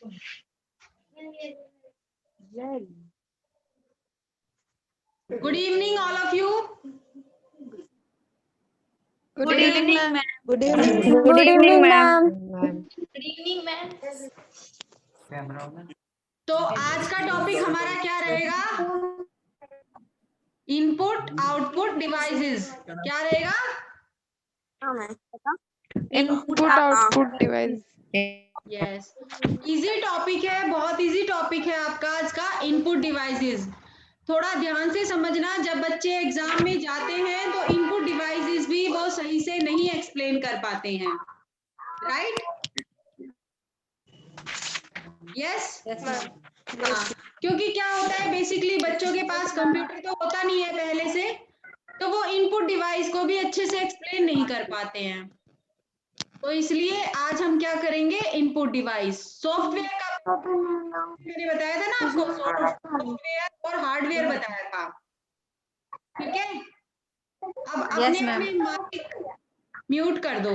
Good evening, all of you. Good evening, ma'am. Good evening. Good evening, ma'am. Good evening, ma'am. तो आज का topic हमारा क्या रहेगा? Input output devices. क्या रहेगा? Input output device. Yes, easy topic है, बहुत इजी टॉपिक है आपका आज का इनपुट डिवाइसेस। थोड़ा ध्यान से समझना, जब बच्चे एग्जाम में जाते हैं तो इनपुट डिवाइसेस भी वो सही से नहीं एक्सप्लेन कर पाते हैं, राइट? यस, क्योंकि क्या होता है, बेसिकली बच्चों के पास कंप्यूटर तो होता नहीं है पहले से, तो वो इनपुट डिवाइस को भी अच्छे से एक्सप्लेन नहीं कर पाते हैं। तो इसलिए आज हम क्या करेंगे, इनपुट डिवाइस। सॉफ्टवेयर का मैंने बताया था ना आपको, सॉफ्टवेयर और हार्डवेयर बताया था, ठीक है? अब अपने अपने माइक म्यूट कर दो,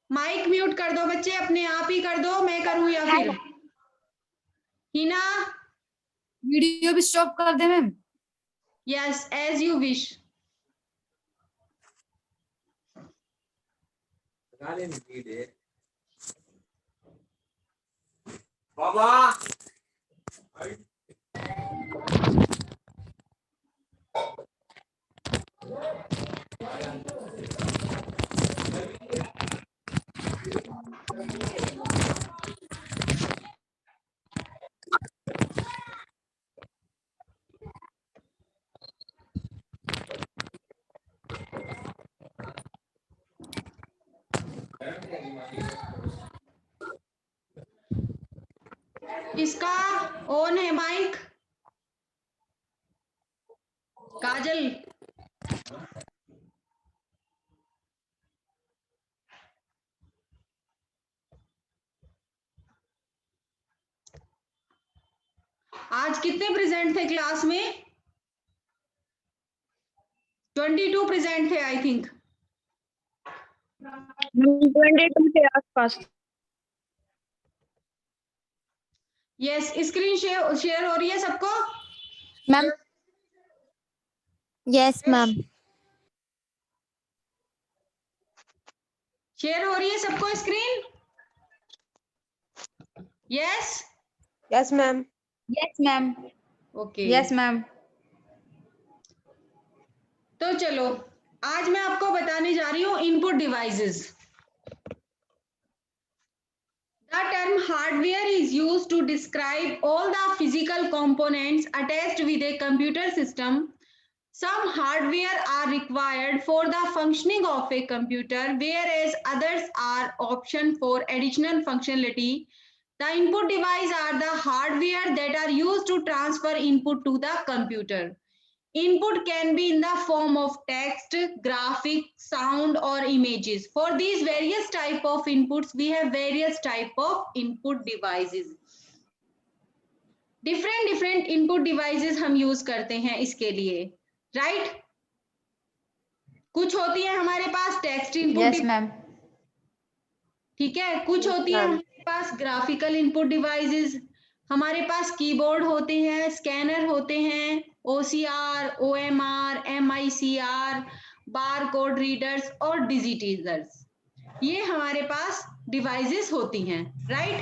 माइक म्यूट कर दो बच्चे, अपने आप ही कर दो, मैं करूं या फिर हिना? वीडियो भी स्टॉप कर दे ma'am. Yes, as you wish. बाबा किसका ऑन है माइक? काजल। आज कितने प्रेजेंट थे क्लास में? 22 प्रेजेंट थे आई थिंक। 22 के आसपास। यस, स्क्रीन शेयर हो रही है सबको? Ma'am, yes ma'am. शेयर हो रही है सबको screen? Yes yes ma'am. Yes ma'am. Okay. Yes ma'am. तो चलो, आज मैं आपको बताने जा रही हूँ input devices. The term hardware is used to describe all the physical components attached with a computer system. Some hardware are required for the functioning of a computer, whereas others are option for additional functionality. The input device are the hardware that are used to transfer input to the computer. Input can be in the form of text, graphic, sound, or images. For these various type of inputs, we have various type of input devices. different input devices हम use करते हैं इसके लिए, right? कुछ होती है हमारे पास text input, yes ma'am. ठीक है, कुछ होती है हमारे पास ग्राफिकल इनपुट डिवाइसेस, हमारे पास कीबोर्ड होते हैं, स्कैनर होते हैं, OCR, OMR, MICR, bar code readers और डिजिटाइजर्स, ये हमारे पास डिवाइसेस होती हैं, right?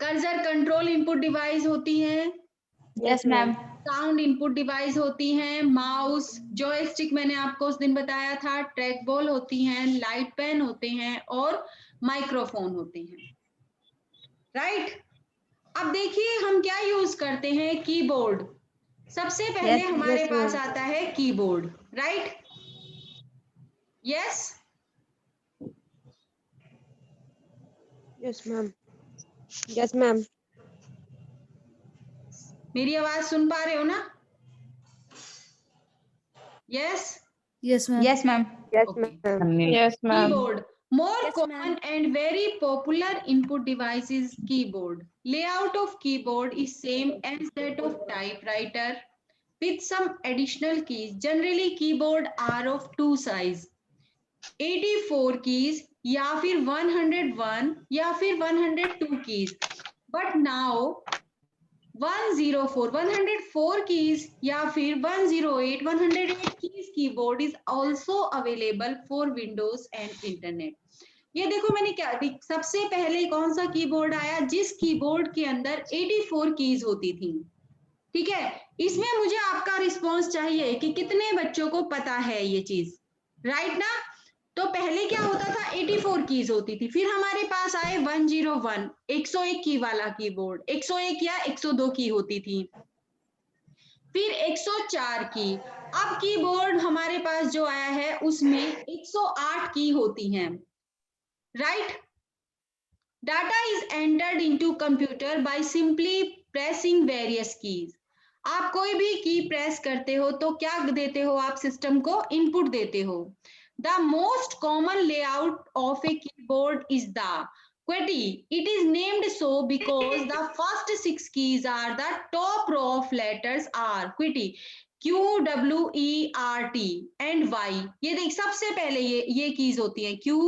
Cursor control input device होती हैं, yes ma'am. Sound input device होती हैं, माउस, जॉयस्टिक मैंने आपको उस दिन बताया था, ट्रैक बॉल होती हैं, लाइट पेन होते हैं और माइक्रोफोन होते हैं, राइट? अब देखिए हम क्या यूज करते हैं, कीबोर्ड। सबसे पहले हमारे पास आता है keyboard, right? Yes yes ma'am. Yes ma'am. मेरी आवाज सुन पा रहे हो ना? Yes yes ma'am. Yes ma'am. Yes Okay. Ma'am. Yes, ma'am. Keyboard. More Yes, common and very popular input device is keyboard. Layout of keyboard is same as that of typewriter with some additional keys. Generally, keyboard are of two size. 84 keys या फिर 101 या फिर 102 keys, but now 104 104 keys या फिर 108 108 keys keyboard is also available for Windows and internet. ये देखो मैंने क्या, सबसे पहले कौन सा कीबोर्ड आया जिस कीबोर्ड के अंदर 84 कीज होती थी। ठीक है, इसमें मुझे आपका रिस्पॉन्स चाहिए कि कितने बच्चों को पता है ये चीज, राइट ना। तो पहले क्या होता था, 84 कीज होती थी, फिर हमारे पास आए 101 101 की वाला कीबोर्ड, 101 या 102 की होती थी, फिर 104 की। अब कीबोर्ड हमारे पास जो आया है उसमें 108 की होती हैं, right. Data is entered into computer by simply pressing various keys. आप कोई भी की प्रेस करते हो तो क्या देते हो, आप सिस्टम को इनपुट देते हो। The most common layout of a keyboard is the QWERTY. It is named so because the first 6 keys are the top row of letters are QWERTY, Q W E R T and Y. ये देख सबसे पहले ये keys होती है Q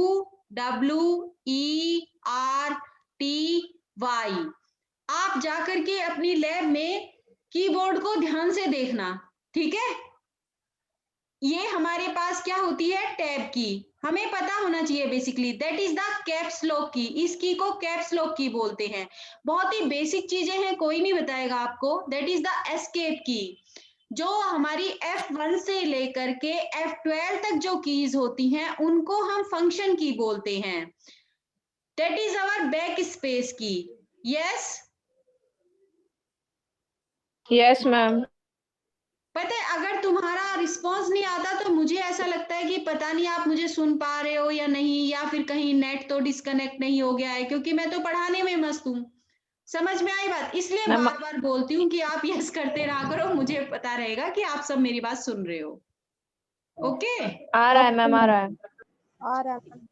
W E R T Y। आप जाकर के अपनी लैब में कीबोर्ड को ध्यान से देखना, ठीक है। ये हमारे पास क्या होती है, टैब की, हमें पता होना चाहिए basically, that is the caps lock की। इस की को कैप्स लॉक की बोलते हैं। बहुत ही बेसिक चीजें हैं, कोई नहीं बताएगा आपको। दैट इज द एस्केप की। जो हमारी F1 से लेकर के F12 तक जो कीज होती हैं उनको हम फंक्शन की बोलते हैं। That is our back space key. Yes Yes, ma'am. पता है, अगर तुम्हारा रिस्पॉन्स नहीं आता तो मुझे ऐसा लगता है कि पता नहीं आप मुझे सुन पा रहे हो या नहीं, या फिर कहीं नेट तो डिस्कनेक्ट नहीं हो गया है, क्योंकि मैं तो पढ़ाने में मस्त हूँ। समझ में आई बात, इसलिए मैम बार बार बोलती हूँ कि आप यस करते रहा करो, मुझे पता रहेगा कि आप सब मेरी बात सुन रहे हो। ओके, आ रहा है मैम, आ रहा है। आ रहा है,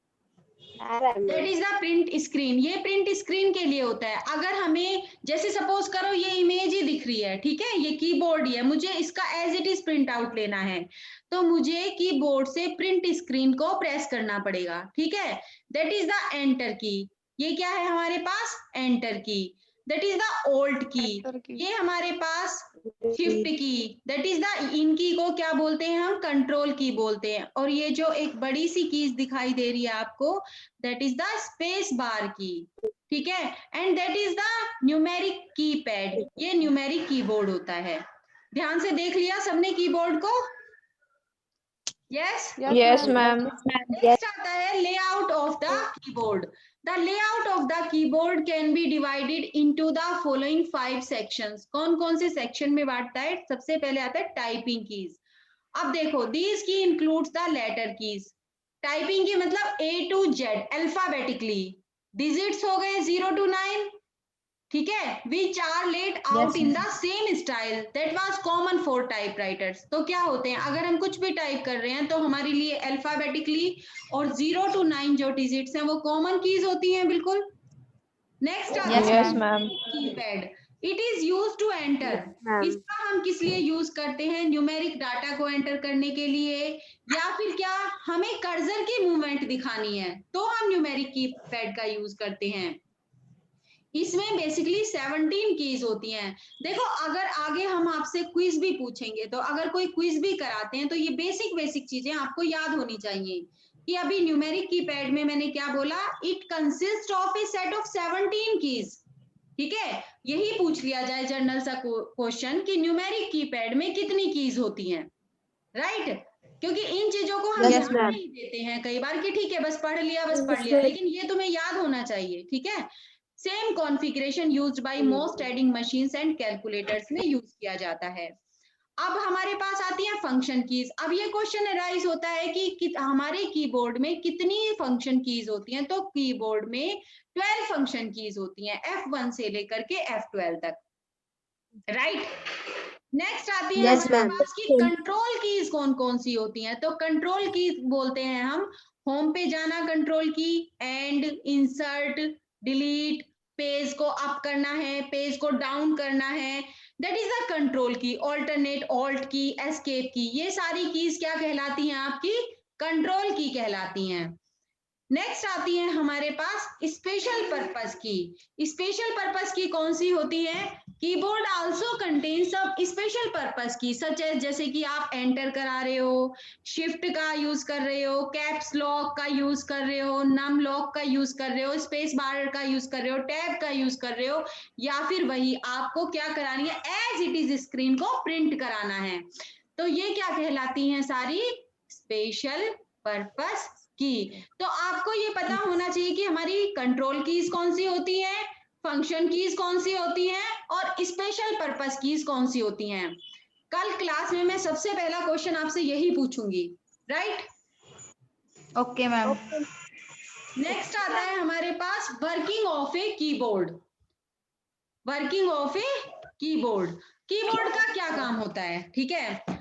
आ रहा है that ma'am. Is the print screen. ये प्रिंट स्क्रीन के लिए होता है। अगर हमें जैसे सपोज करो ये इमेज ही दिख रही है, ठीक है, ये कीबोर्ड ही है, मुझे इसका as it is print out लेना है, तो मुझे कीबोर्ड से प्रिंट स्क्रीन को प्रेस करना पड़ेगा, ठीक है। दैट इज द एंटर की। ये क्या है हमारे पास, एंटर की। दैट इज द ओल्ट की। Enter की। ये हमारे पास शिफ्ट की। दैट इज द इन की को क्या बोलते हैं हम, कंट्रोल की बोलते हैं। और ये जो एक बड़ी सी कीज दिखाई दे रही है आपको, that is the space bar की, ठीक है। And that is the numeric keypad. ये न्यूमेरिक कीबोर्ड होता है। ध्यान से देख लिया सबने कीबोर्ड को, यस। Yes, ma'am. नेक्स्ट आता है layout of the keyboard. The layout of the keyboard can be divided into the following 5 sections. कौन कौन से सेक्शन में बांटता है, सबसे पहले आता है टाइपिंग कीज। अब देखो, these key includes the letter keys. Typing की मतलब A to Z alphabetically, digits हो गए 0 to 9, ठीक है, which are laid out in the same style that was common for typewriters. तो क्या होते हैं, अगर हम कुछ भी टाइप कर रहे हैं तो हमारे लिए अल्फाबेटिकली और 0 to 9 जो डिजिट्स हैं वो कॉमन कीज होती हैं, बिल्कुल। नेक्स्ट आता है Yes, ma'am. Keypad. It is use to enter. Ma'am इसका हम किस लिए यूज करते हैं, न्यूमेरिक डाटा को एंटर करने के लिए, या फिर क्या हमें कर्सर की मूवमेंट दिखानी है तो हम न्यूमेरिक कीपैड का यूज करते हैं। इसमें बेसिकली 17 कीज होती हैं। देखो, अगर आगे हम आपसे क्विज भी पूछेंगे, तो अगर कोई क्विज भी कराते हैं तो ये बेसिक बेसिक चीजें आपको याद होनी चाहिए कि अभी न्यूमेरिक कीपैड में मैंने क्या बोला, it consist of A set of 17 keys, ठीक है। यही पूछ लिया जाए जनरल सा क्वेश्चन कि न्यूमेरिक कीपैड में कितनी कीज होती हैं, राइट। क्योंकि इन चीजों को हम Yes, ध्यान ma'am. नहीं देते हैं कई बार कि ठीक है बस पढ़ लिया, लेकिन ये तुम्हें याद होना चाहिए, ठीक है। Same configuration used by most adding machines and calculators में यूज किया जाता है। अब हमारे पास आती है फंक्शन कीज। अब ये क्वेश्चन अराइज होता है कि हमारे कीबोर्ड में कितनी फंक्शन कीज होती हैं, तो कीबोर्ड में 12 फंक्शन कीज होती हैं, F1 से लेकर के F12 तक, राइट। नेक्स्ट आती है Yes, हमारे ma'am. पास की कंट्रोल कीज कौन कौन सी होती हैं। तो कंट्रोल कीज बोलते हैं हम होम पे जाना कंट्रोल की, एंड इंसर्ट, डिलीट, पेज को अप करना है, पेज को डाउन करना है, दैट इज द कंट्रोल की। ऑल्टरनेट, ऑल्ट की, एस्केप की, ये सारी कीज क्या कहलाती हैं, आपकी कंट्रोल की कहलाती हैं। नेक्स्ट आती है हमारे पास स्पेशल पर्पस की। स्पेशल पर्पस की कौन सी होती है? कीबोर्ड आल्सो कंटेन सब स्पेशल पर्पस की, सच है जैसे कि आप एंटर करा रहे हो, शिफ्ट का यूज कर रहे हो, कैप्स लॉक का यूज कर रहे हो, नम लॉक का यूज कर रहे हो, स्पेस बार का यूज कर रहे हो, टैब का यूज कर रहे हो, या फिर वही आपको क्या करानी है, एज इट इज स्क्रीन को प्रिंट कराना है। तो ये क्या कहलाती हैं? सारी स्पेशल पर्पस की। तो आपको ये पता होना चाहिए कि हमारी कंट्रोल कीज कौन सी होती है, फंक्शन कीज कौन सी होती हैं, और स्पेशल पर्पस कीज कौन सी होती हैं। कल क्लास में मैं सबसे पहला क्वेश्चन आपसे यही पूछूंगी, राइट? Okay ma'am. नेक्स्ट आता है हमारे पास working of a keyboard. Working of a keyboard, keyboard का क्या काम होता है? ठीक है,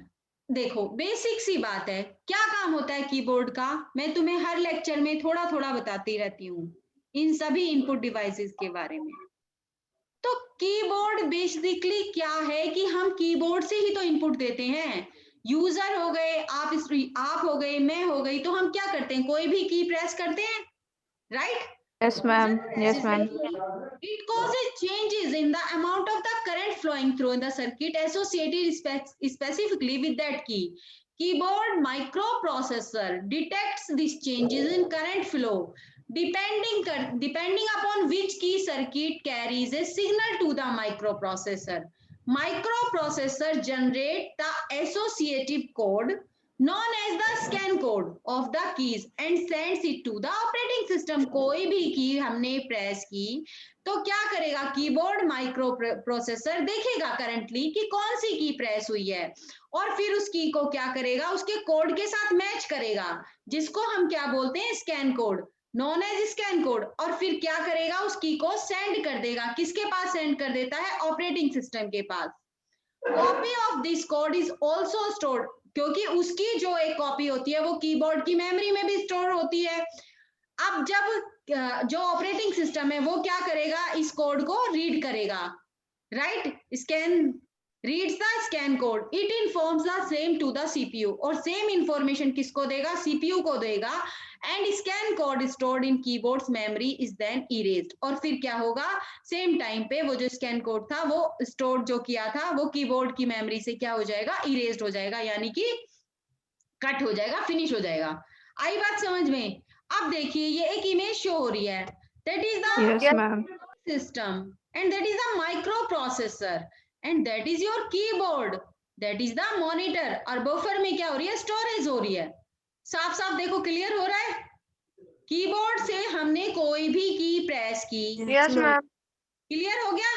देखो बेसिक सी बात है, क्या काम होता है कीबोर्ड का, मैं तुम्हें हर लेक्चर में थोड़ा थोड़ा बताती रहती हूँ इन सभी इनपुट डिवाइसेस के बारे में। तो कीबोर्ड बेसिकली क्या है कि हम कीबोर्ड से ही तो इनपुट देते हैं। यूजर हो गए, आप हो गए, मैं हो गई, तो हम क्या करते हैं, कोई भी की प्रेस करते हैं, right? Yes, ma'am. Yes, ma'am. It causes changes in the amount of the current flowing through in the circuit associated specifically with that key. Keyboard microprocessor detects these changes in current flow depending upon which key circuit carries a signal to the microprocessor. Microprocessor generate the associative code known as the scan code of the keys and sends it to the operating system. कोई भी की हमने press की तो क्या करेगा, keyboard micro processor देखेगा currently कि कौन सी की प्रेस हुई है, और फिर उस की को क्या करेगा, उसके कोड के साथ मैच करेगा, जिसको हम क्या बोलते हैं, scan code, known as scan code. और फिर क्या करेगा, उस की को सेंड कर देगा, किसके पास सेंड कर देता है, ऑपरेटिंग सिस्टम के पास। Copy of this code is also stored, क्योंकि उसकी जो एक कॉपी होती है वो कीबोर्ड की मेमोरी में भी स्टोर होती है। अब जब जो ऑपरेटिंग सिस्टम है वो क्या करेगा, इस कोड को रीड करेगा, right? Scan reads the scan code, it informs the same to the CPU, और सेम इंफॉर्मेशन किसको देगा, सीपीयू को देगा। And scan code stored in keyboard's memory is then erased, और फिर क्या होगा, सेम टाइम पे वो जो स्कैन कोड था वो स्टोर जो किया था वो कीबोर्ड की मेमोरी से क्या हो जाएगा, इरेज्ड हो जाएगा, यानी कि कट हो जाएगा, फिनिश हो जाएगा। आई बात समझ में? अब देखिए ये एक इमेज शो हो रही है, that is the Yes, ma'am. system and that is a microprocessor and that is your keyboard, that is the monitor, और बफर में क्या हो रही है, स्टोरेज हो रही है। साफ साफ देखो, क्लियर हो रहा है? कीबोर्ड से हमने कोई भी की प्रेस की, Yes, ma'am. क्लियर हो गया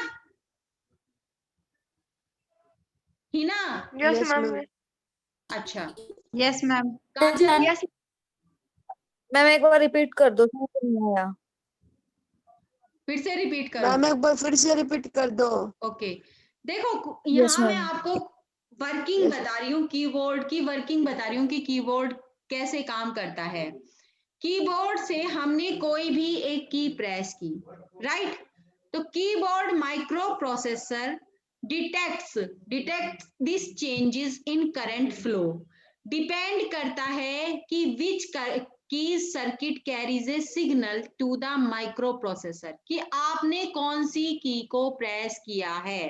हिना? Yes, ma'am. अच्छा, यस मैम। काजल यस मैम, एक बार रिपीट कर दो, समझ नहीं आया। फिर से रिपीट करो। मैम एक बार फिर से रिपीट कर दो। ओके, देखो Yes, यहाँ मैं ma'am. आपको वर्किंग बता रही हूँ, कीबोर्ड की वर्किंग बता रही हूँ कि कीबोर्ड कैसे काम करता है। कीबोर्ड से हमने कोई भी एक की प्रेस की, राइट? तो keyboard microprocessor detects this changes in current flow, depend करता है कि which key circuit carries a signal to the microprocessor, कि आपने कौन सी की को प्रेस किया है।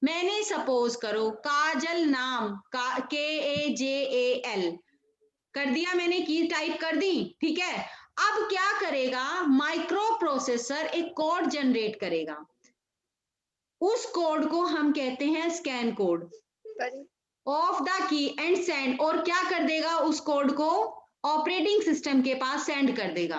मैंने सपोज करो काजल नाम का KAJAL कर दिया, मैंने की टाइप कर दी, ठीक है? अब क्या करेगा, माइक्रो प्रोसेसर एक कोड जनरेट करेगा, उस कोड को हम कहते हैं scan code of the key and send, और क्या कर देगा, उस कोड को ऑपरेटिंग सिस्टम के पास सेंड कर देगा।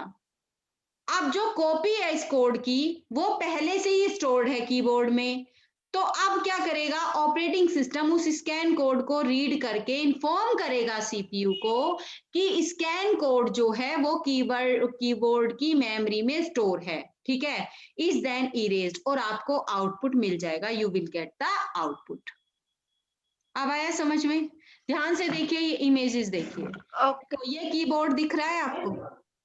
अब जो कॉपी है इस कोड की वो पहले से ही स्टोर्ड है कीबोर्ड में, तो अब क्या करेगा, ऑपरेटिंग सिस्टम उस स्कैन कोड को रीड करके इन्फॉर्म करेगा सीपीयू को कि स्कैन कोड जो है वो कीबोर्ड की मेमोरी में स्टोर है, ठीक है? इज देन इरेज्ड, और आपको आउटपुट मिल जाएगा, you will get the output. अब आया समझ में? ध्यान से देखिए, ये इमेजेस देखिए। Okay. तो ये कीबोर्ड दिख रहा है आपको,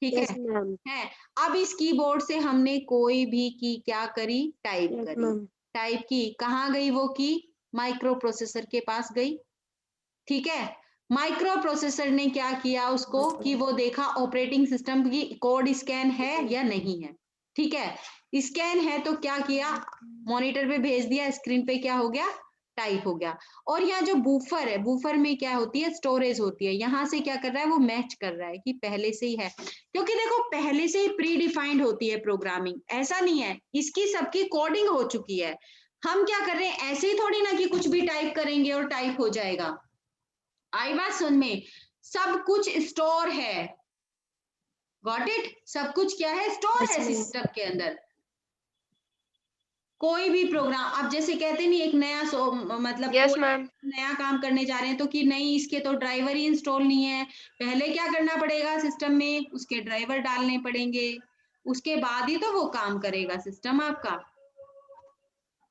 ठीक यस है? मैम। है। अब इस कीबोर्ड से हमने कोई भी की क्या करी, टाइप यस करी, मैम। टाइप की, कहाँ गई वो की, माइक्रो प्रोसेसर के पास गई, ठीक है? माइक्रो प्रोसेसर ने क्या किया उसको कि वो देखा ऑपरेटिंग सिस्टम की कोड स्कैन है या नहीं है। ठीक है, स्कैन है तो क्या किया, मॉनिटर पे भेज दिया, स्क्रीन पे क्या हो गया, टाइप हो गया। और यहाँ जो बूफर है, बूफर में क्या होती है, स्टोरेज होती है। यहाँ से क्या कर रहा है, वो मैच कर रहा है कि पहले से ही है, क्योंकि देखो पहले से ही प्री डिफाइंड होती है प्रोग्रामिंग, ऐसा नहीं है, इसकी सबकी कोडिंग हो चुकी है। हम क्या कर रहे हैं, ऐसे ही थोड़ी ना कि कुछ भी टाइप करेंगे और टाइप हो जाएगा। आई बात सुन में, सब कुछ स्टोर है, गॉट इट, सब कुछ क्या है, स्टोर Yes, है ma'am. सिस्टम के अंदर। कोई भी प्रोग्राम आप जैसे कहते नहीं, एक नया मतलब Yes, कोई ma'am. नया काम करने जा रहे हैं तो कि नहीं इसके तो ड्राइवर ही इंस्टॉल नहीं है, पहले क्या करना पड़ेगा सिस्टम में, उसके ड्राइवर डालने पड़ेंगे, उसके बाद ही तो वो काम करेगा सिस्टम आपका।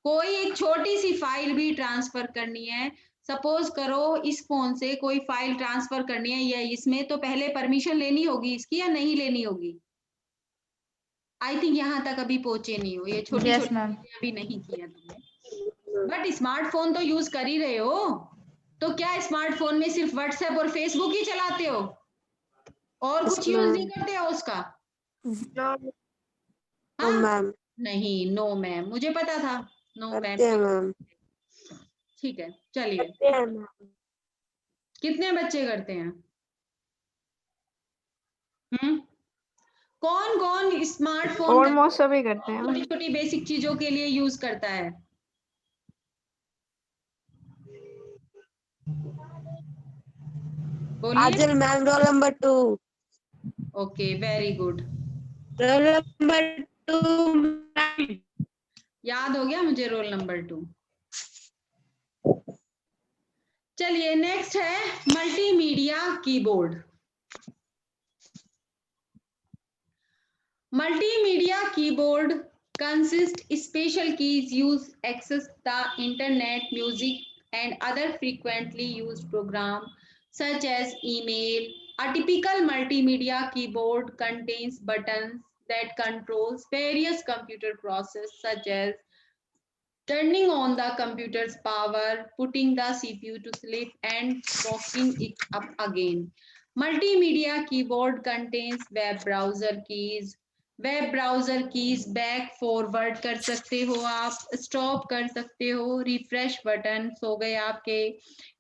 कोई एक छोटी सी फाइल भी ट्रांसफर करनी है, सपोज करो इस फोन से कोई फाइल ट्रांसफर करनी है या इसमें, तो पहले परमिशन लेनी होगी इसकी या नहीं लेनी होगी। आई थिंक यहाँ तक अभी पहुंचे नहीं हो, ये छोटी Yes, छोटी ma'am. चीजें अभी नहीं किया तुमने, बट स्मार्टफोन तो यूज कर ही रहे हो। तो क्या स्मार्टफोन में सिर्फ व्हाट्सएप और फेसबुक ही चलाते हो और Yes, कुछ यूज नहीं ma'am. करते हो उसका? No. No, हाँ, ma'am. नहीं, नो मैम, मुझे पता था, नो मैम। करते हैं मैम, ठीक है, चलिए, करते हैं मैम। कितने बच्चे करते हैं? कौन कौन स्मार्टफोन का Almost सभी करते हैं छोटी मैम। छोटी बेसिक चीजों के लिए यूज करता है? बोलिए। आजल ma'am, roll number 2। Okay, very good, roll number 2 ma'am. याद हो गया मुझे रोल नंबर 2। चलिए नेक्स्ट है multimedia keyboard. Multimedia keyboard consist special keys used to access the internet, music, and other frequently used programs such as email. A typical multimedia keyboard contains buttons that controls various computer processes such as turning on the computer's power, putting the CPU to sleep, and sparking it up again. Multimedia keyboard contains web browser keys. Web browser keys back forward कर सकते हो आप, stop कर सकते हो, refresh button हो गए आपके,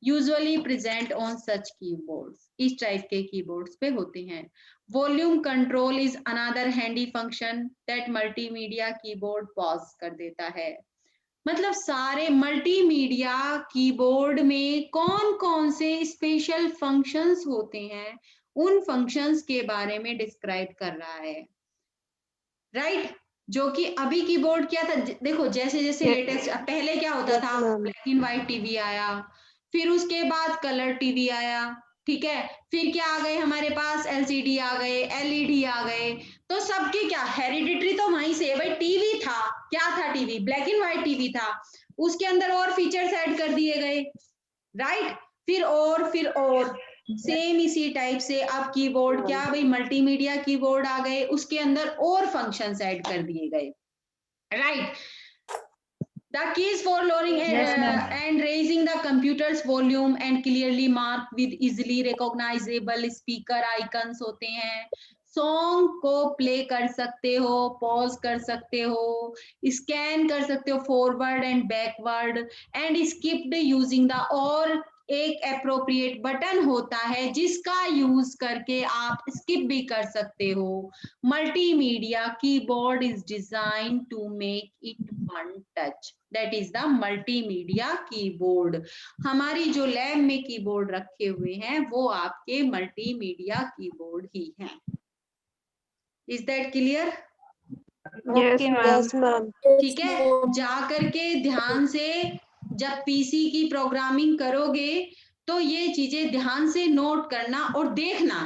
usually present on such keyboards, इस टाइप के कीबोर्ड्स पे होते हैं। Volume control is another handy function that multimedia keyboard pause कर देता है। मतलब सारे मल्टीमीडिया कीबोर्ड में कौन कौन से स्पेशल फंक्शंस होते हैं, उन फंक्शंस के बारे में डिस्क्राइब कर रहा है, राइट? जो कि अभी कीबोर्ड क्या था, देखो जैसे जैसे लेटेस्ट, पहले क्या होता था, ब्लैक एंड व्हाइट टीवी आया, फिर उसके बाद कलर टीवी आया, ठीक है, फिर क्या आ गए हमारे पास, एलसीडी आ गए, एलईडी आ गए। तो सबके क्या हेरिडिटरी तो वहीं से, भाई टीवी था, क्या था TV, black and white TV था, उसके अंदर और फीचर्स ऐड कर दिए गए, राइट? फिर और सेम इसी टाइप से अब कीबोर्ड क्या, भाई मल्टीमीडिया कीबोर्ड आ गए, उसके अंदर और फंक्शंस ऐड कर दिए गए, right? The keys for lowering and raising the computer's volume and clearly marked with easily recognizable speaker icons होते हैं। सॉन्ग को प्ले कर सकते हो, पॉज कर सकते हो, स्कैन कर सकते हो forward and backward, and skipped using the, और एक अप्रोप्रिएट बटन होता है जिसका यूज करके आप स्किप भी कर सकते हो। Multimedia keyboard is design to make it one touch, that is the multimedia keyboard. हमारी जो लैब में कीबोर्ड रखे हुए हैं वो आपके मल्टीमीडिया कीबोर्ड ही हैं। Is that clear? Yes, Okay, ma'am. Yes ma'am. ठीक है, जा करके ध्यान से जब पीसी की प्रोग्रामिंग करोगे तो ये चीजें ध्यान से नोट करना और देखना।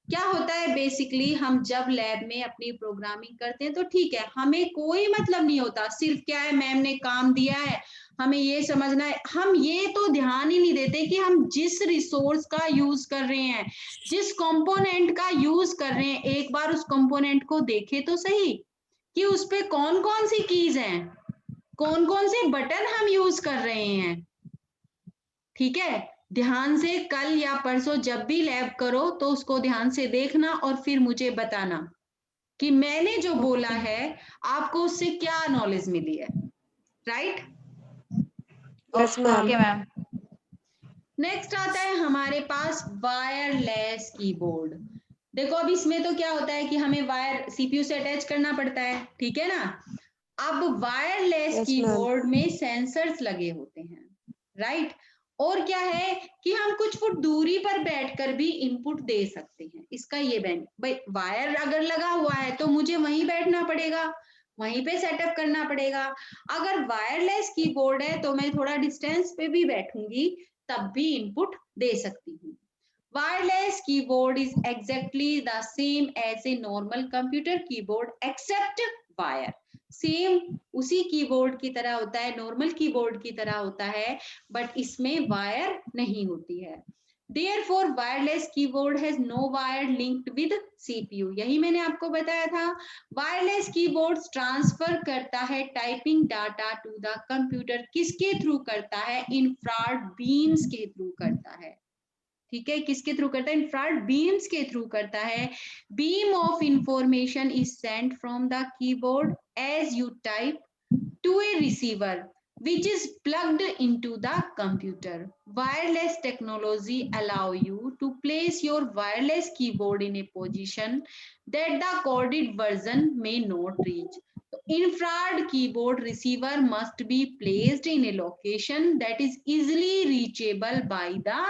क्या होता है बेसिकली, हम जब लैब में अपनी प्रोग्रामिंग करते हैं तो ठीक है, हमें कोई मतलब नहीं होता, सिर्फ क्या है, मैम ने काम दिया है, हमें ये समझना है, हम ये तो ध्यान ही नहीं देते कि हम जिस रिसोर्स का यूज कर रहे हैं, जिस कंपोनेंट का यूज कर रहे हैं, एक बार उस कंपोनेंट को देखे तो सही कि उस पे कौन कौन सी कीज हैं, कौन कौन से बटन हम यूज कर रहे हैं, ठीक है? ध्यान से कल या परसों जब भी लैब करो तो उसको ध्यान से देखना और फिर मुझे बताना कि मैंने जो बोला है आपको उससे क्या नॉलेज मिली है, right? Yes ma'am. Okay ma'am. Next आता है हमारे पास वायरलेस कीबोर्ड। देखो अब इसमें तो क्या होता है कि हमें वायर सीपीयू से अटैच करना पड़ता है, ठीक है ना? अब वायरलेस Yes, कीबोर्ड में सेंसर्स लगे होते हैं, राइट? और क्या है कि हम कुछ फुट दूरी पर बैठकर भी इनपुट दे सकते हैं। इसका ये भाई वायर अगर लगा हुआ है तो मुझे वहीं बैठना पड़ेगा, वहीं पे सेटअप करना पड़ेगा। अगर वायरलेस कीबोर्ड है तो मैं थोड़ा डिस्टेंस पे भी बैठूंगी तब भी इनपुट दे सकती हूँ। Wireless keyboard is exactly the same as a normal computer keyboard except wire. Same उसी कीबोर्ड की तरह होता है, नॉर्मल कीबोर्ड की तरह होता है, बट इसमें वायर नहीं होती है। Therefore, wireless keyboard has no wire linked with CPU. यही मैंने आपको बताया था। वायरलेस कीबोर्ड ट्रांसफर करता है typing data to the computer. किसके थ्रू करता है? इंफ्रारेड बीम्स के थ्रू करता है, ठीक है? किसके थ्रू करता है? इंफ्रारेड बीम्स के थ्रू करता है। Beam of information is sent from the keyboard as you type to a receiver which is plugged into the computer. Wireless technology allow you to place your wireless keyboard in a position that the coded version may not reach. Infrared keyboard receiver must be placed in a location that is easily reachable by the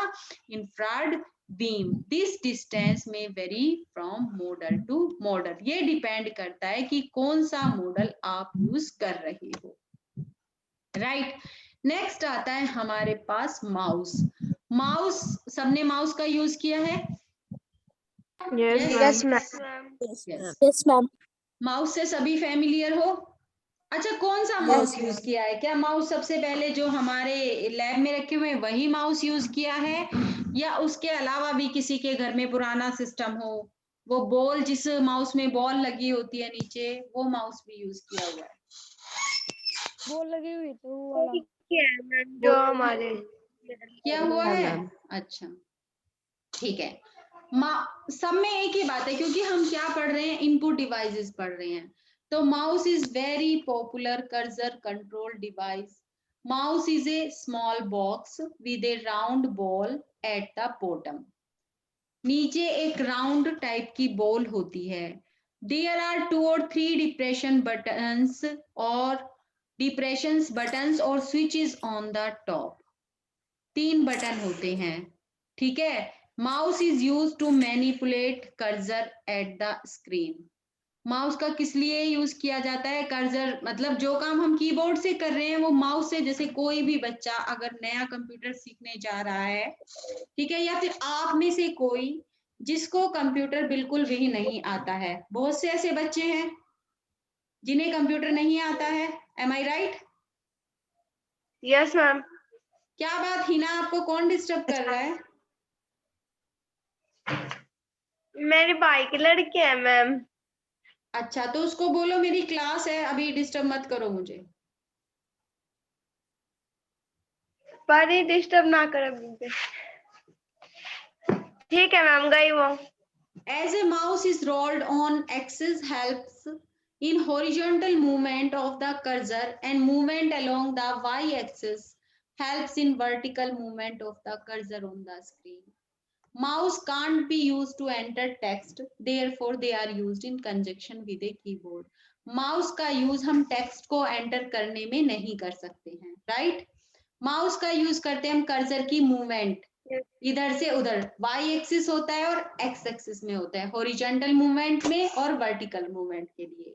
infrared beam. This distance may vary from model to model. ये depend करता है कि कौन सा model आप use कर रहे हो, राइट? नेक्स्ट आता है हमारे पास माउस। माउस, सबने माउस का यूज किया है? Yes, Yes, ma'am. ma'am. Yes. Yes ma'am. Mouse से सभी फैमिलियर हो? अच्छा, कौन सा माउस यूज किया है? क्या माउस सबसे पहले जो हमारे लैब में रखे हुए वही माउस यूज किया है, या उसके अलावा भी किसी के घर में पुराना सिस्टम हो, वो बॉल, जिस माउस में बॉल लगी होती है नीचे, वो माउस भी यूज किया हुआ है? बोल लगी हुई तो वो वाला। जो हमारे क्या हुआ है? अच्छा, ठीक है। सब में एक ही बात है, क्योंकि हम क्या पढ़ रहे हैं? इनपुट डिवाइसेस पढ़ रहे हैं। तो mouse is very popular cursor control device. Mouse is a small box with a round ball at the bottom. नीचे एक राउंड टाइप की बॉल होती है। There are 2 or 3 depression buttons और switches on the top. 3 button होते हैं, ठीक है? Mouse is use to manipulate cursor at the screen. Mouse का किस लिए यूज किया जाता है? कर्सर मतलब जो काम हम कीबोर्ड से कर रहे हैं वो माउस से, जैसे कोई भी बच्चा अगर नया कंप्यूटर सीखने जा रहा है, ठीक है, या फिर आप में से कोई जिसको कंप्यूटर बिल्कुल भी नहीं आता है, बहुत से ऐसे बच्चे हैं जिन्हें कंप्यूटर नहीं आता है, एम आई राइट? Yes ma'am. क्या बात हिना, आपको कौन डिस्टर्ब कर रहा है? मेरे भाई की लड़की है मैम। अच्छा, तो उसको बोलो मेरी क्लास है, अभी डिस्टर्ब मत करो मुझे। पर ही डिस्टर्ब ना करे मुझे। ठीक है मैम, गई वो। As a mouse is rolled on axis helps in horizontal movement of the cursor and movement along the y-axis helps in vertical movement of the cursor on the screen. Mouse can't be used to enter text, therefore they are used in conjunction with a keyboard. Mouse का use हम text को enter करने में नहीं कर सकते हैं, right? Mouse का यूज करते हैं हम कर्सर की मूवमेंट, इधर से उधर, वाई एक्सिस होता है और एक्स एक्सिस में होता है, हॉरिजॉन्टल मूवमेंट में और वर्टिकल मूवमेंट के लिए।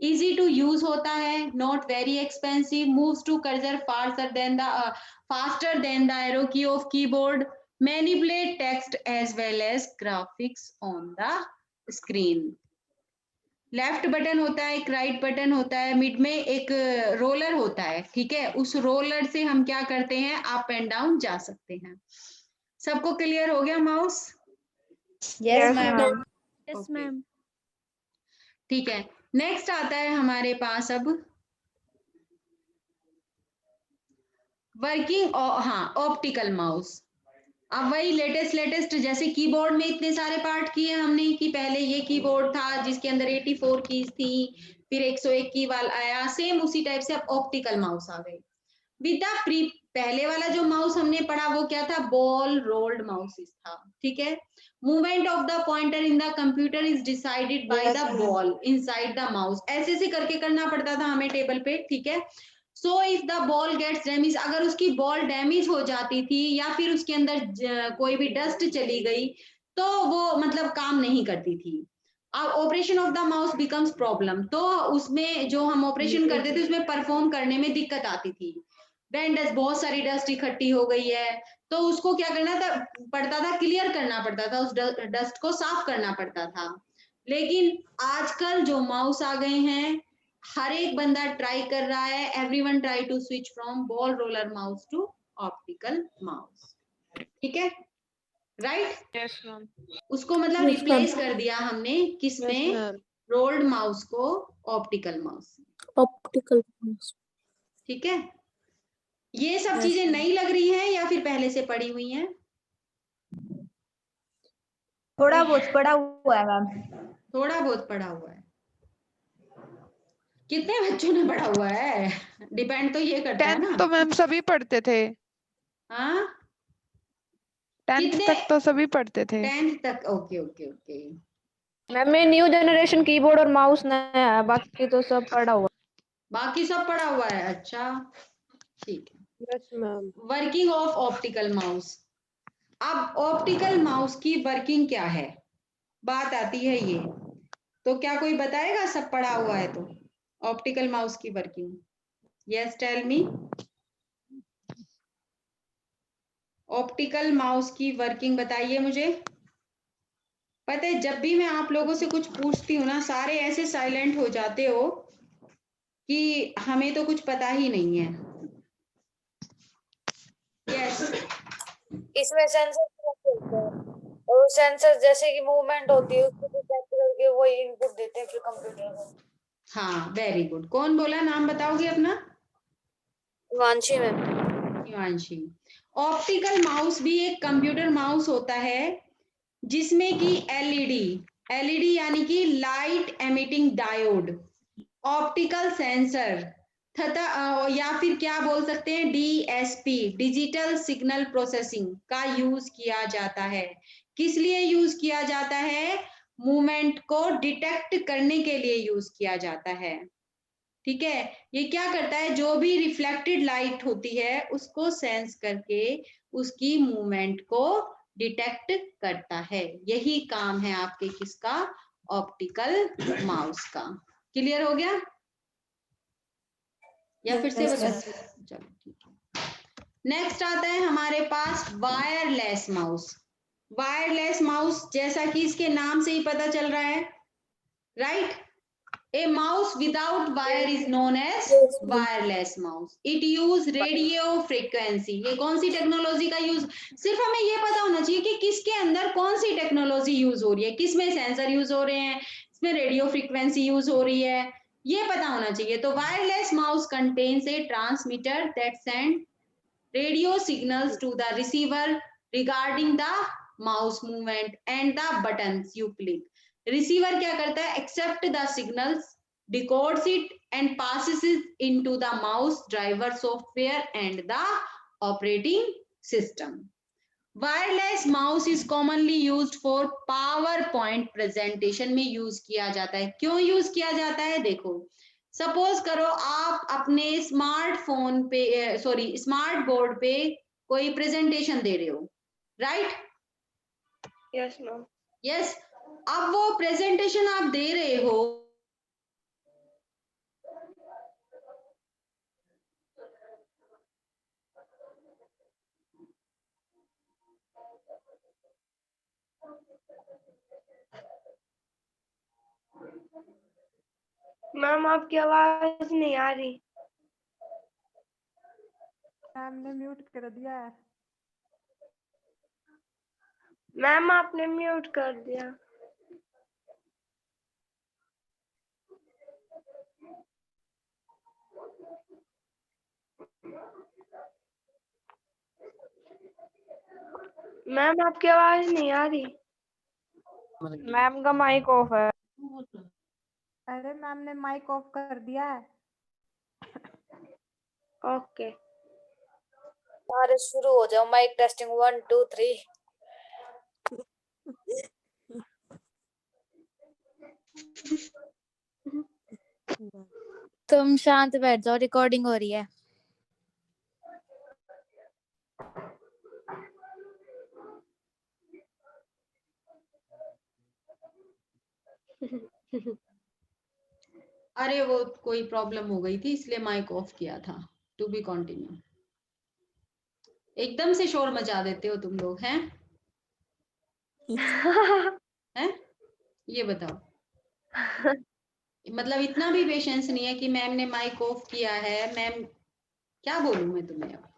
इजी टू यूज होता है, not very expensive, moves to cursor faster than the arrow key of keyboard, manipulate text as well as graphics on the screen. Left button होता है, एक right button होता है, mid में एक रोलर होता है, ठीक है? उस रोलर से हम क्या करते हैं? अप एंड डाउन जा सकते हैं। सबको क्लियर हो गया mouse? Yes ma'am. Ma'am. Yes Okay. Ma'am. ठीक है, नेक्स्ट आता है हमारे पास अब वर्किंग, हाँ, ऑप्टिकल माउस। अब वही लेटेस्ट जैसे कीबोर्ड में इतने सारे पार्ट किए हमने कि पहले ये कीबोर्ड था जिसके अंदर 84 कीज थी, फिर 101 की वाला आया, सेम उसी टाइप से अब ऑप्टिकल माउस आ गए। विद द प्री पहले वाला जो माउस हमने पढ़ा वो क्या था, बॉल रोल्ड माउस था, ठीक है। Movement of the pointer in the computer is decided by the ball inside the mouse, ऐसे ऐसे करके करना पड़ता था हमें टेबल पे, ठीक है। So if the ball gets damage, अगर उसकी बॉल डैमेज हो जाती थी या फिर उसके अंदर कोई भी डस्ट चली गई तो वो मतलब काम नहीं करती थी। अब operation of the mouse becomes problem, तो उसमें जो हम ऑपरेशन करते थे उसमें परफॉर्म करने में दिक्कत आती थी। व्हेन डस्ट, बहुत सारी डस्ट इकट्ठी हो गई है तो उसको क्या करना था पड़ता था, क्लियर करना पड़ता था, उस डस्ट को साफ करना पड़ता था। लेकिन आजकल जो माउस आ गए हैं, हर एक बंदा ट्राई कर रहा है, everyone try to switch from ball roller mouse to optical mouse, ठीक है, राइट। Yes, ma'am. उसको मतलब Yes, ma'am. रिप्लेस कर दिया हमने Yes, किसमें, ma'am. रोल्ड माउस को ऑप्टिकल माउस, Optical mouse. ठीक है। ये सब Yes, चीजें ma'am. नई लग रही हैं या फिर पहले से पड़ी हुई हैं? थोड़ा बहुत पड़ा हुआ है मैम। थोड़ा बहुत पढ़ा हुआ है। कितने बच्चों ने पढ़ा हुआ है, डिपेंड तो ये करता है 10th ना। तो मैम सभी पढ़ते थे। हाँ 10th कितने, तक तो सभी पढ़ते थे। 10th तक, ओके ओके ओके। मैम में न्यू जनरेशन कीबोर्ड और माउस नया है, बाकी तो सब पड़ा हुआ। बाकी सब पढ़ा हुआ है, अच्छा ठीक है। Yes ma'am. Working of optical mouse, अब ऑप्टिकल माउस की वर्किंग क्या है, बात आती है ये, तो क्या कोई बताएगा, सब पढ़ा हुआ है तो ऑप्टिकल माउस की working, yes tell me. Optical mouse की वर्किंग बताइए मुझे। पता है जब भी मैं आप लोगों से कुछ पूछती हूँ ना, सारे ऐसे साइलेंट हो जाते हो कि हमें तो कुछ पता ही नहीं है। यस इसमें सेंसर और सेंसर जैसे कि मूवमेंट होती है उसको डिटेक्ट करके वही इनपुट देते हैं फिर कंप्यूटर को। हाँ वेरी गुड, कौन बोला, नाम बताओगे अपना? वांशी मैम। हिमांशी। ऑप्टिकल माउस भी एक कंप्यूटर माउस होता है जिसमें कि एलईडी, एलईडी यानी कि light emitting diode, optical sensor तथा या फिर क्या बोल सकते हैं डीएसपी, डिजिटल सिग्नल प्रोसेसिंग का यूज किया जाता है। किस लिए यूज किया जाता है? मूवमेंट को डिटेक्ट करने के लिए यूज किया जाता है, ठीक है। ये क्या करता है, जो भी रिफ्लेक्टेड लाइट होती है उसको सेंस करके उसकी मूवमेंट को डिटेक्ट करता है, यही काम है आपके किसका, ऑप्टिकल माउस का। क्लियर हो गया या फिर से बता? चलो ठीक है। नेक्स्ट आता है हमारे पास वायरलेस माउस। वायरलेस माउस जैसा कि इसके नाम से ही पता चल रहा है, right. A mouse without wire is known as wireless mouse. It use radio frequency. ये कौन सी टेक्नोलॉजी का यूज, सिर्फ हमें ये पता होना चाहिए कि किसके अंदर कौन सी टेक्नोलॉजी यूज हो रही है, किसमें सेंसर यूज हो रहे हैं, इसमें रेडियो फ्रीक्वेंसी यूज हो रही है, ये पता होना चाहिए। तो wireless mouse contains A transmitter that send radio signals to the receiver regarding the mouse movement and the buttons you click. Receiver क्या करता है, accept the signals, decodes it and passes it into the mouse driver software and the operating system. Wireless mouse is commonly used for power point presentation में use किया जाता है। क्यों use किया जाता है, देखो सपोज करो आप अपने स्मार्टफोन पे सॉरी स्मार्ट बोर्ड पे कोई प्रेजेंटेशन दे रहे हो, राइट। Yes ma'am. यस, अब वो प्रेजेंटेशन आप दे रहे हो, मैम आपकी आवाज नहीं आ रही। मैम ने म्यूट कर दिया है। मैम आपने म्यूट कर दिया। मैम आपकी आवाज नहीं आ रही। मैम का माइक ऑफ है। अरे मैम ने माइक ऑफ कर दिया है। ओके। अरे शुरू हो जाओ, माइक टेस्टिंग 1 2 3। तुम शांत बैठ जाओ, रिकॉर्डिंग हो रही है। अरे वो कोई प्रॉब्लम हो गई थी इसलिए माइक ऑफ किया था। To be continue. एकदम से शोर मचा देते हो तुम लोग, हैं? हैं? ये बताओ, मतलब इतना भी पेशेंस नहीं है कि मैम ने माइक ऑफ किया है। मैम क्या बोलूं मैं तुम्हें अब?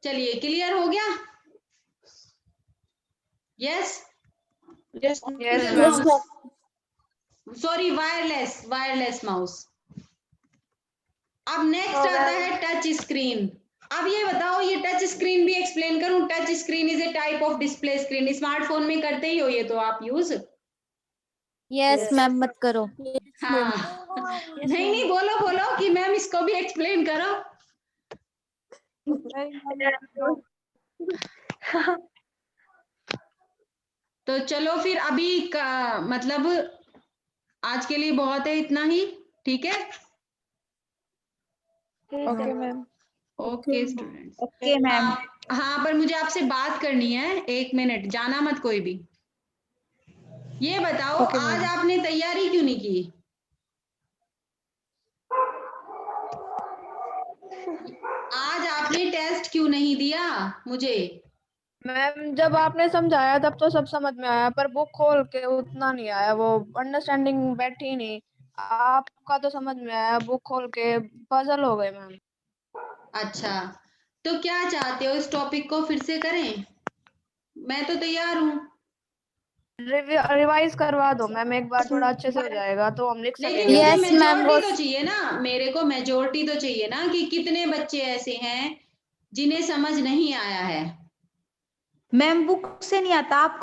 चलिए, क्लियर हो गया? Yes yes sorry, wireless mouse. अब नेक्स्ट आता है टच स्क्रीन। अब ये बताओ, ये टच स्क्रीन भी एक्सप्लेन करूं? Touch screen is a type of display screen. Smartphone में करते ही हो ये तो आप यूज। यस मैम, मत करो। हाँ नहीं बोलो बोलो कि मैम इसको भी एक्सप्लेन करो। तो चलो फिर अभी का मतलब आज के लिए बहुत है, इतना ही। ठीक है, okay ma'am. Okay students. Okay ma'am. हाँ, पर मुझे आपसे बात करनी है, 1 मिनट, जाना मत कोई भी। ये बताओ, Okay, आज ma'am. आपने तैयारी क्यों नहीं की? आज आपने टेस्ट क्यों नहीं दिया मुझे? मैम जब आपने समझाया तब तो सब समझ में आया, पर बुक खोल के उतना नहीं आया, वो अंडरस्टैंडिंग बैठी नहीं। आपका तो समझ में आया, बुक खोल के पजल हो गए मैम। अच्छा, तो क्या चाहते हो, इस टॉपिक को फिर से करें? मैं तो तैयार हूँ। रिवाइज करवा दो मैम एक बार, थोड़ा अच्छे से हो जाएगा तो हम लिख लेकिन सकेंगे। मुझे Yes, ma'am, मेजोरिटी वो- तो चाहिए ना, मेरे को मेजोरिटी तो चाहिए ना कि कितने बच्चे ऐसे हैं जिन्हें समझ नहीं आया है। मैम बुक से नहीं आता, आप